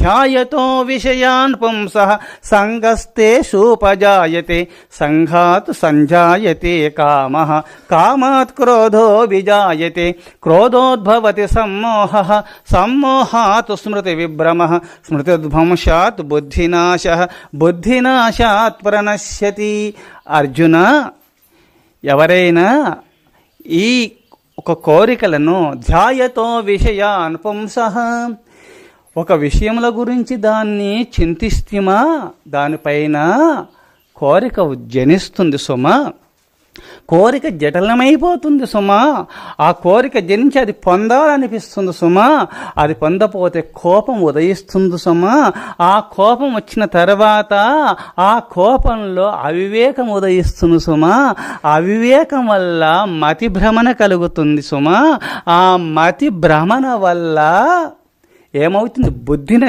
ధ్యాయతో విషయాన్ పుంసః సంగస్తేషూపజాయతే సంఘాత్ సంజాయతే కామః కామాత్ క్రోధో విజాయతే క్రోధోద్భవతి సమ్మోహః సమ్మోహాత్ స్మృతి విభ్రమః స్మృతిధ్వంసాత్ బుద్ధినాశః బుద్ధినాశాత్ ప్రణశ్యతి. అర్జున, ఎవరైనా ఈ ఒక కోరికలను ధ్యాయతో విషయాన్ పుంసః, ఒక విషయముల గురించి దాన్ని చింతిస్తమా, దానిపైన కోరిక జనిస్తుంది సుమా. కోరిక జటలమైపోతుంది సుమా. ఆ కోరిక జనించి అది పొందాలనిపిస్తుంది సుమా. అది పొందపోతే కోపం ఉదయిస్తుంది సుమా. ఆ కోపం వచ్చిన తర్వాత ఆ కోపంలో అవివేకం ఉదయిస్తుంది సుమా. అవివేకం వల్ల మతి భ్రమణ కలుగుతుంది సుమా. ఆ మతి భ్రమణ వల్ల ఏమవుతుంది? బుద్ధిని